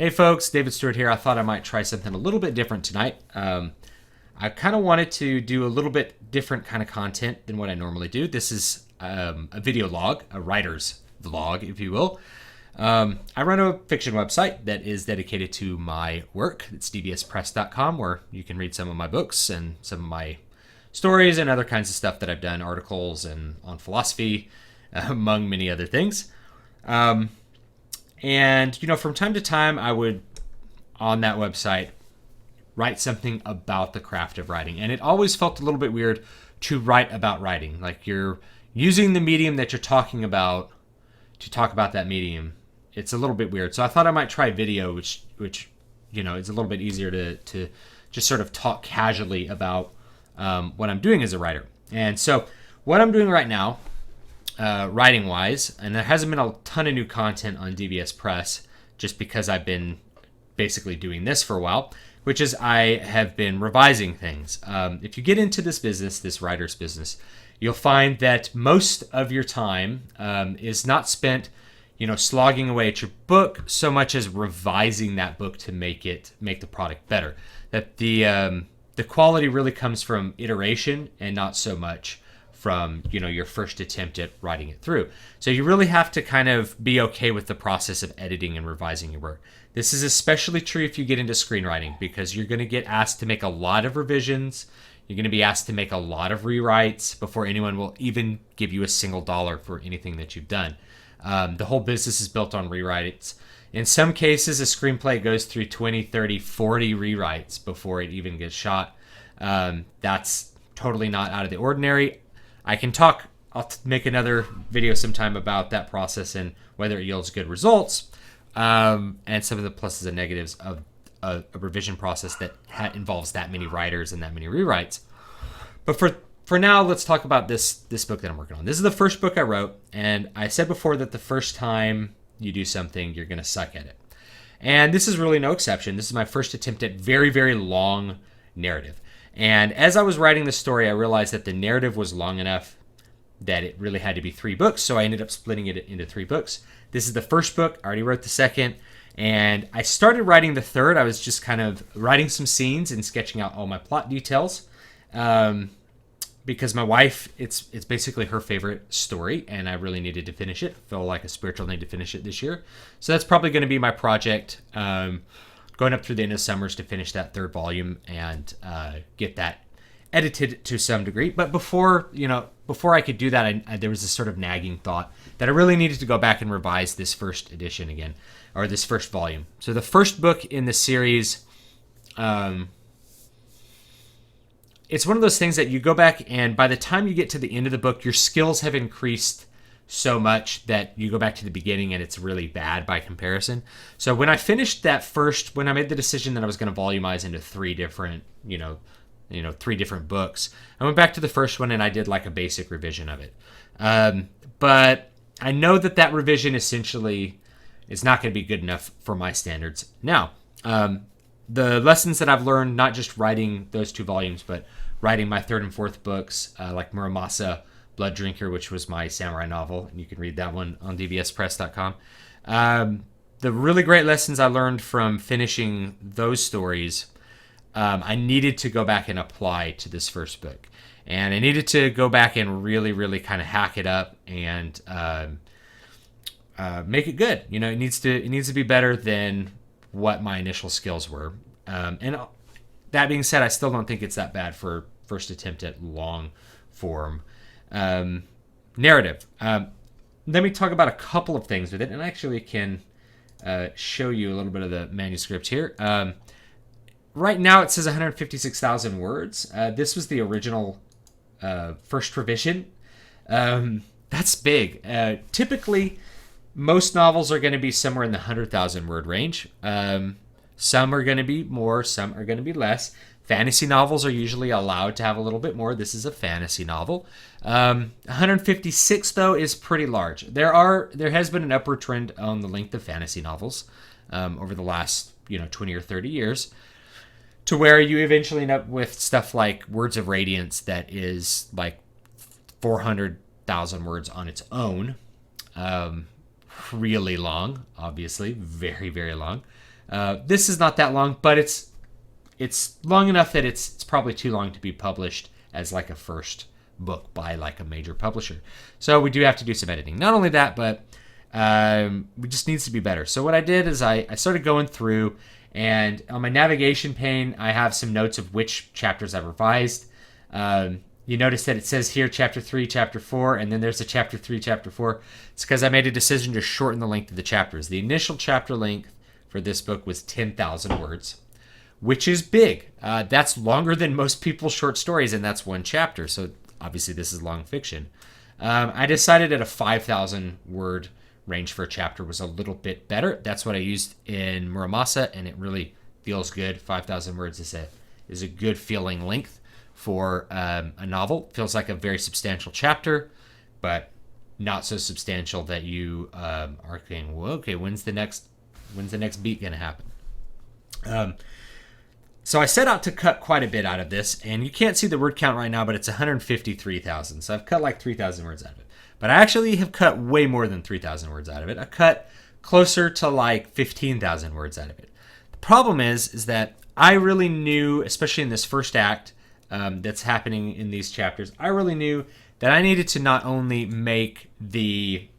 Hey folks, David Stewart here. I thought I might try something a little bit different tonight. I kind of wanted to do a little bit different kind of content than what I normally do. This is a video log, a writer's vlog, if you will. I run a fiction website that is dedicated to my work. It's dbspress.com, where you can read some of my books and some of my stories and other kinds of stuff that I've done, articles and on philosophy, among many other things. And, from time to time, I would, on that website, write something about the craft of writing. And it always felt a little bit weird to write about writing. Like you're using the medium that you're talking about to talk about that medium. It's a little bit weird. So I thought I might try video, which is a little bit easier to just sort of talk casually about what I'm doing as a writer. And so what I'm doing right now, writing wise, and there hasn't been a ton of new content on DBS Press just because I've been basically doing this for a while, which is I have been revising things. If you get into this business, this writer's business, you'll find that most of your time is not spent slogging away at your book so much as revising that book to make the product better. That the quality really comes from iteration and not so much from your first attempt at writing it through. So you really have to kind of be okay with the process of editing and revising your work. This is especially true if you get into screenwriting, because you're going to get asked to make a lot of revisions. You're going to be asked to make a lot of rewrites before anyone will even give you a single dollar for anything that you've done. The whole business is built on rewrites. In some cases, a screenplay goes through 20, 30, 40 rewrites before it even gets shot. That's totally not out of the ordinary. I'll make another video sometime about that process and whether it yields good results, and some of the pluses and negatives of a revision process that involves that many writers and that many rewrites. But for now, let's talk about this book that I'm working on. This is the first book I wrote, and I said before that the first time you do something, you're going to suck at it. And this is really no exception. This is my first attempt at very, very long narrative. And as I was writing the story, I realized that the narrative was long enough that it really had to be 3 books. So I ended up splitting it into 3 books. This is the first book. I already wrote the second. And I started writing the third. I was just kind of writing some scenes and sketching out all my plot details. Because my wife, it's basically her favorite story, and I really needed to finish it. I feel like a spiritual need to finish it this year. So that's probably going to be my project. Going up through the end of summers to finish that 3rd volume and get that edited to some degree. But before I could do that, there was this sort of nagging thought that I really needed to go back and revise this first edition again, or this first volume. So the first book in the series, it's one of those things that you go back and by the time you get to the end of the book, your skills have increased so much that you go back to the beginning and it's really bad by comparison. So when I finished when I made the decision that I was going to volumize into 3 different, 3 different books, I went back to the first one and I did like a basic revision of it. But I know that revision essentially is not going to be good enough for my standards. Now, the lessons that I've learned, not just writing those 2 volumes, but writing my 3rd and 4th books, like Muramasa Blood Drinker, which was my samurai novel, and you can read that one on dbspress.com. The really great lessons I learned from finishing those stories, I needed to go back and apply to this first book. And I needed to go back and really, really kind of hack it up and make it good. It needs to be better than what my initial skills were. And that being said, I still don't think it's that bad for first attempt at long form narrative. Let me talk about a couple of things with it, and I actually can show you a little bit of the manuscript here. Right now it says 156,000 words. This was the original first revision. That's big. Typically, most novels are going to be somewhere in the 100,000 word range. Some are going to be more, some are going to be less. Fantasy novels are usually allowed to have a little bit more. This is a fantasy novel. 156 though is pretty large. There has been an upward trend on the length of fantasy novels over the last 20 or 30 years, to where you eventually end up with stuff like Words of Radiance that is like 400,000 words on its own. Really long, obviously, very, very long. This is not that long, but it's long enough that it's probably too long to be published as like a first book by like a major publisher. So we do have to do some editing. Not only that, but it just needs to be better. So what I did is I started going through, and on my navigation pane, I have some notes of which chapters I've revised. You notice that it says here chapter 3, chapter 4, and then there's a chapter 3, chapter 4. It's because I made a decision to shorten the length of the chapters. The initial chapter length for this book was 10,000 words, which is big. That's longer than most people's short stories, and that's one chapter. So obviously this is long fiction. I decided that a 5,000 word range for a chapter was a little bit better. That's what I used in Muramasa, and it really feels good. 5,000 words is a good feeling length for a novel. Feels like a very substantial chapter, but not so substantial that you are thinking, well, okay, when's the next beat going to happen? So I set out to cut quite a bit out of this, and you can't see the word count right now, but it's 153,000. So I've cut like 3,000 words out of it. But I actually have cut way more than 3,000 words out of it. I cut closer to like 15,000 words out of it. The problem is that I really knew, especially in this first act that's happening in these chapters, I really knew that I needed to not only make the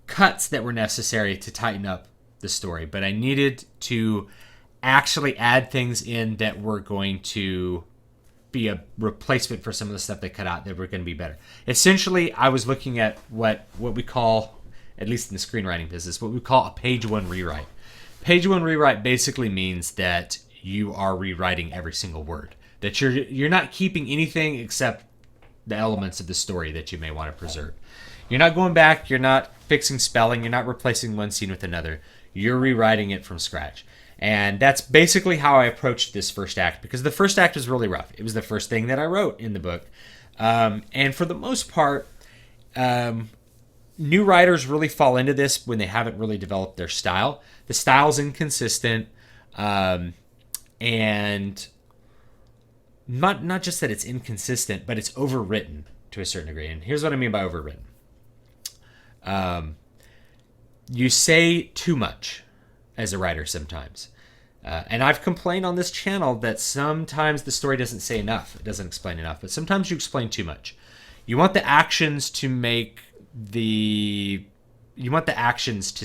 cuts that were necessary to tighten up the story, but I needed to actually add things in that were going to be a replacement for some of the stuff they cut out that were going to be better. Essentially, I was looking at what we call, at least in the screenwriting business, what we call a page one rewrite. Page one rewrite basically means that you are rewriting every single word. That you're not keeping anything except the elements of the story that you may want to preserve. You're not going back, you're not fixing spelling, you're not replacing one scene with another. You're rewriting it from scratch. And that's basically how I approached this first act, because the first act was really rough. It was the first thing that I wrote in the book. And for the most part, new writers really fall into this when they haven't really developed their style. The style's inconsistent, and not just that it's inconsistent, but it's overwritten to a certain degree. And here's what I mean by overwritten. You say too much as a writer sometimes. And I've complained on this channel that sometimes the story doesn't say enough. It doesn't explain enough. But sometimes you explain too much. You want the actions to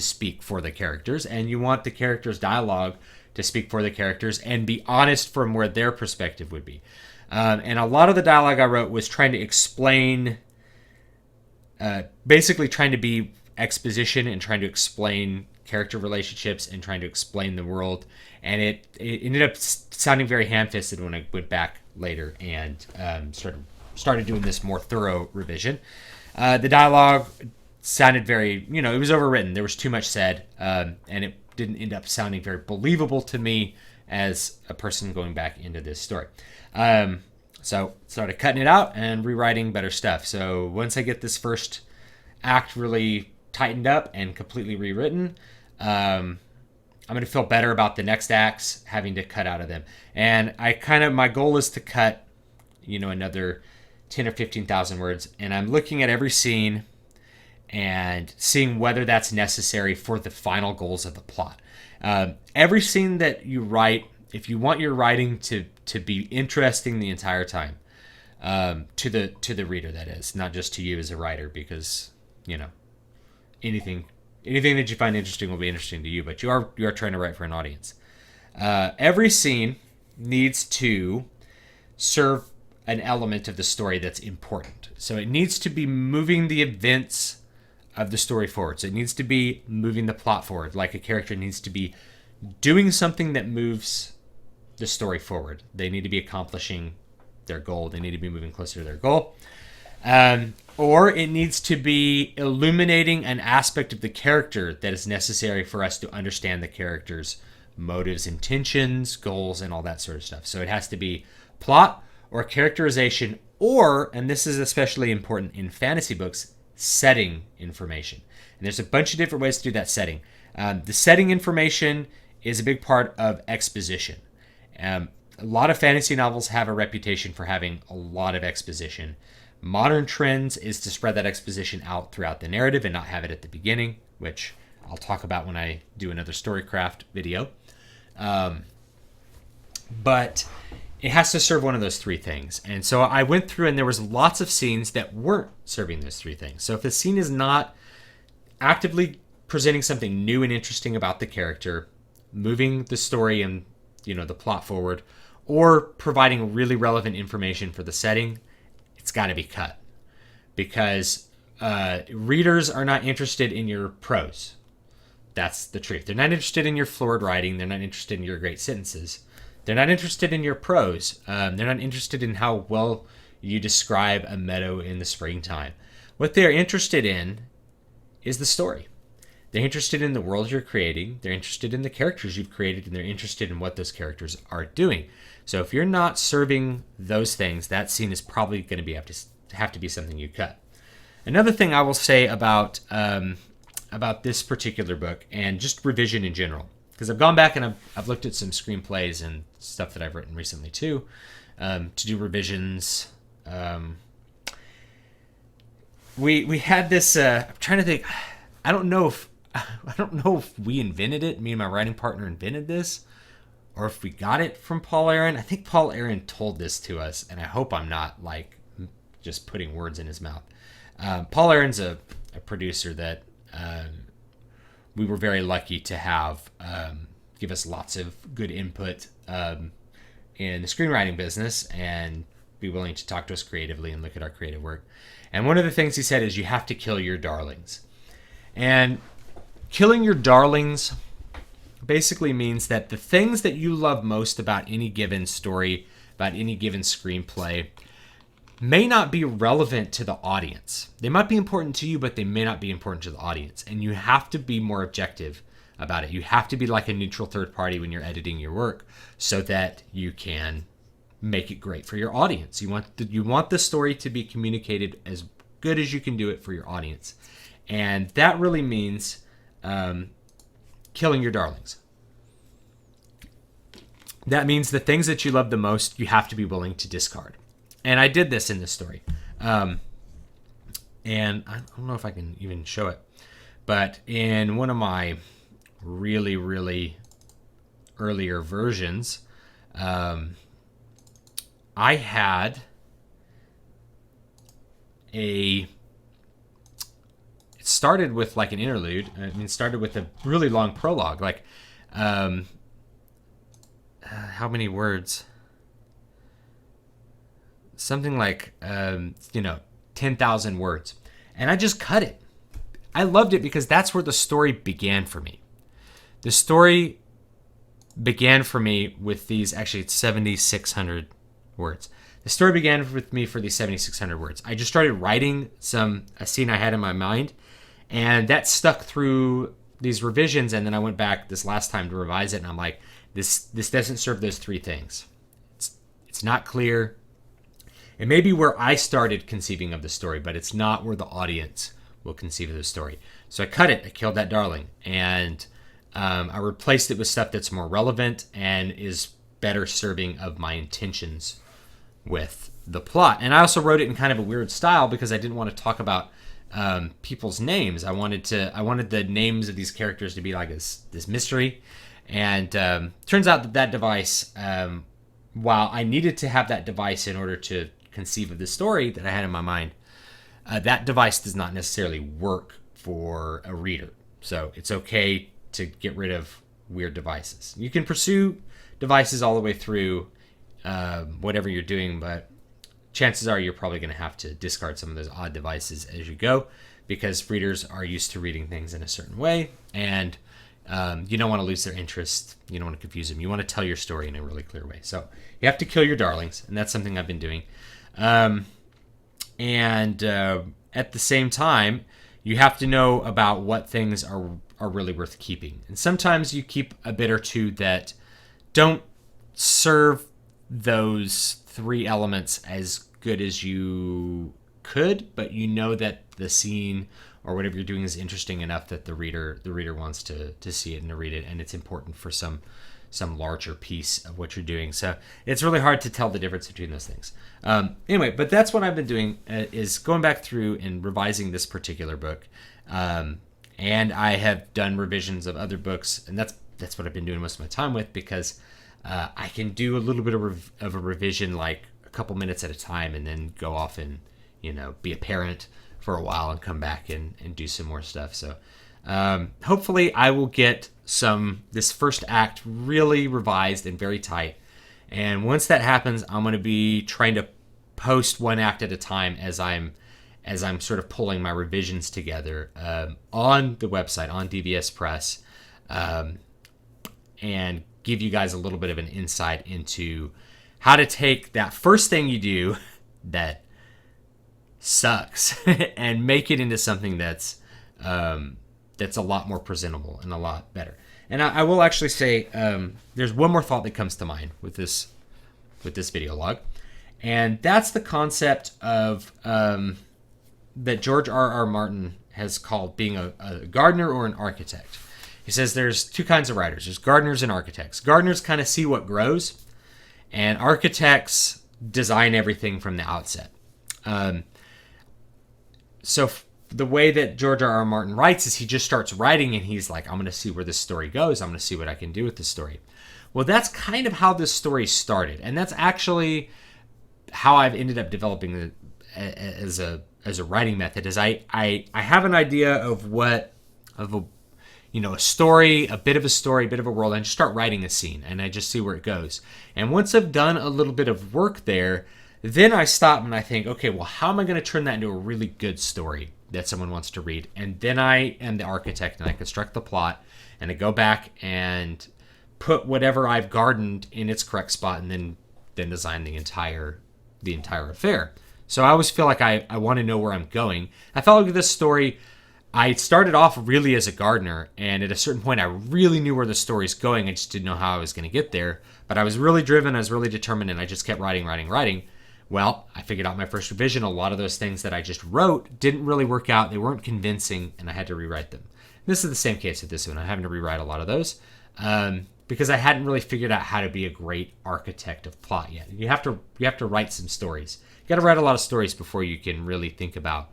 speak for the characters, and you want the characters' dialogue to speak for the characters and be honest from where their perspective would be. And a lot of the dialogue I wrote was trying to explain, basically trying to be exposition and trying to explain character relationships and trying to explain the world. And it ended up sounding very ham-fisted when I went back later and started doing this more thorough revision. The dialogue sounded very, it was overwritten. There was too much said, and it didn't end up sounding very believable to me as a person going back into this story. So started cutting it out and rewriting better stuff. So once I get this first act really tightened up and completely rewritten, I'm going to feel better about the next acts having to cut out of them. And my goal is to cut, another 10 or 15,000 words. And I'm looking at every scene and seeing whether that's necessary for the final goals of the plot. Every scene that you write, if you want your writing to be interesting the entire time, to the reader, that is, not just to you as a writer, because, anything that you find interesting will be interesting to you, but you are trying to write for an audience. Every scene needs to serve an element of the story that's important. So it needs to be moving the events of the story forward. So it needs to be moving the plot forward. Like a character needs to be doing something that moves the story forward. They need to be accomplishing their goal. They need to be moving closer to their goal. Or it needs to be illuminating an aspect of the character that is necessary for us to understand the character's motives, intentions, goals, and all that sort of stuff. So it has to be plot or characterization, or, and this is especially important in fantasy books, setting information. And there's a bunch of different ways to do that setting. The setting information is a big part of exposition. A lot of fantasy novels have a reputation for having a lot of exposition. Modern trends is to spread that exposition out throughout the narrative and not have it at the beginning, which I'll talk about when I do another Storycraft video. But it has to serve one of those three things. And so I went through and there was lots of scenes that weren't serving those three things. So if the scene is not actively presenting something new and interesting about the character, moving the story and the plot forward, or providing really relevant information for the setting, it's got to be cut. Because readers are not interested in your prose. That's the truth. They're not interested in your florid writing. They're not interested in your great sentences. They're not interested in your prose. They're not interested in how well you describe a meadow in the springtime. What they're interested in is the story. They're interested in the world you're creating. They're interested in the characters you've created, and they're interested in what those characters are doing. So if you're not serving those things, that scene is probably going to have to be something you cut. Another thing I will say about this particular book, and just revision in general, because I've gone back and I've looked at some screenplays and stuff that I've written recently too, to do revisions. We had this. I'm trying to think. I don't know if we invented it. Me and my writing partner invented this, or if we got it from Paul Aaron. I think Paul Aaron told this to us, and I hope I'm not just putting words in his mouth. Paul Aaron's a producer that we were very lucky to have give us lots of good input in the screenwriting business and be willing to talk to us creatively and look at our creative work. And one of the things he said is you have to kill your darlings. And killing your darlings basically means that the things that you love most about any given story, about any given screenplay, may not be relevant to the audience. They might be important to you, but they may not be important to the audience. And you have to be more objective about it. You have to be like a neutral third party when you're editing your work so that you can make it great for your audience. You want the story to be communicated as good as you can do it for your audience. And that really means killing your darlings. That means the things that you love the most, you have to be willing to discard. And I did this in this story. And I don't know if I can even show it. But in one of my really, really earlier versions, I had it started with like an interlude. It started with a really long prologue. How many words? Something like 10,000 words. And I just cut it. I loved it because that's where the story began for me. The story began for me with these, actually it's 7,600 words. The story began with me for these 7,600 words. I just started writing a scene I had in my mind, and that stuck through these revisions, and then I went back this last time to revise it, and I'm like, this doesn't serve those three things. It's not clear. It may be where I started conceiving of the story, but it's not where the audience will conceive of the story. So I cut it. I killed that darling, and I replaced it with stuff that's more relevant and is better serving of my intentions with the plot. And I also wrote it in kind of a weird style because I didn't want to talk about people's names. I wanted the names of these characters to be like this mystery. And turns out that device, while I needed to have that device in order to conceive of the story that I had in my mind, that device does not necessarily work for a reader. So it's okay to get rid of weird devices. You can pursue devices all the way through whatever you're doing, but chances are you're probably going to have to discard some of those odd devices as you go, because readers are used to reading things in a certain way, and you don't want to lose their interest. You don't want to confuse them. You want to tell your story in a really clear way. So you have to kill your darlings, and that's something I've been doing. And at the same time, you have to know about what things are really worth keeping. And sometimes you keep a bit or two that don't serve those three elements as good as you could, but you know that the scene or whatever you're doing is interesting enough that the reader wants to see it and to read it, and it's important for some larger piece of what you're doing. So it's really hard to tell the difference between those things. Anyway, but that's what I've been doing, is going back through and revising this particular book, and I have done revisions of other books, and that's what I've been doing most of my time with, because I can do a little bit of a revision, like a couple minutes at a time, and then go off and be a parent for a while and come back and do some more stuff. So hopefully I will get this first act really revised and very tight. And once that happens, I'm going to be trying to post one act at a time as I'm sort of pulling my revisions together on the website, on DVS Press, and give you guys a little bit of an insight into how to take that first thing you do that sucks and make it into something that's a lot more presentable and a lot better. And I will actually say there's one more thought that comes to mind with this video log, and that's the concept of that George R.R. Martin has called being a gardener or an architect. He says there's two kinds of writers. There's gardeners and architects. Gardeners kind of see what grows, and architects design everything from the outset. So the way that George R.R. Martin writes is he just starts writing, and he's like, I'm going to see where this story goes. I'm going to see what I can do with this story. Well, that's kind of how this story started, and that's actually how I've ended up developing it as a writing method. Is I have an idea of a story, a bit of a world, and I just start writing a scene, and I just see where it goes. And once I've done a little bit of work there, then I stop and I think, okay, well, how am I going to turn that into a really good story that someone wants to read? And then I am the architect, and I construct the plot, and I go back and put whatever I've gardened in its correct spot, and then design the entire affair. So I always feel like I want to know where I'm going. I felt like with this story, I started off really as a gardener, and at a certain point I really knew where the story's going. I just didn't know how I was going to get there. But I was really driven, I was really determined, and I just kept writing. Well, I figured out my first revision. A lot of those things that I just wrote didn't really work out. They weren't convincing, and I had to rewrite them. This is the same case with this one. I'm having to rewrite a lot of those because I hadn't really figured out how to be a great architect of plot yet. You have to write some stories. You got to write a lot of stories before you can really think about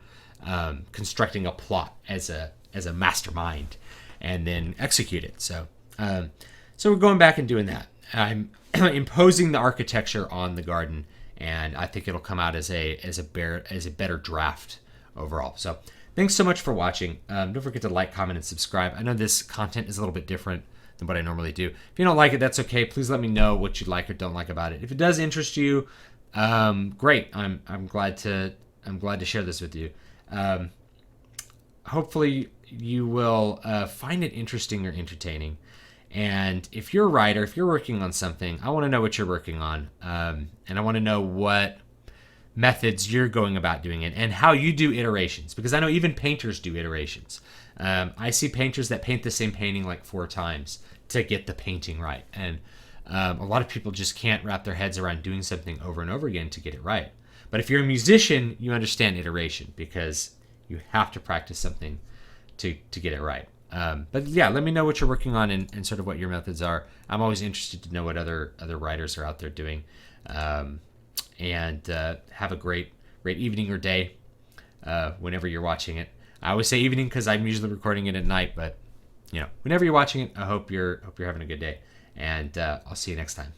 constructing a plot as a mastermind and then execute it. So we're going back and doing that. I'm imposing the architecture on the garden, and I think it'll come out as a better draft overall. So thanks so much for watching. Don't forget to like, comment, and subscribe. I know this content is a little bit different than what I normally do. If you don't like it, that's okay. Please let me know what you like or don't like about it. If it does interest you, great. I'm glad to share this with you. Hopefully you will find it interesting or entertaining. And if you're a writer, if you're working on something, I want to know what you're working on. And I want to know what methods you're going about doing it and how you do iterations, because I know even painters do iterations. I see painters that paint the same painting like 4 times to get the painting right. And a lot of people just can't wrap their heads around doing something over and over again to get it right. But if you're a musician, you understand iteration because you have to practice something to get it right. But yeah, let me know what you're working on and sort of what your methods are. I'm always interested to know what other writers are out there doing. And have a great evening or day whenever you're watching it. I always say evening because I'm usually recording it at night, but whenever you're watching it, I hope you're having a good day. And I'll see you next time.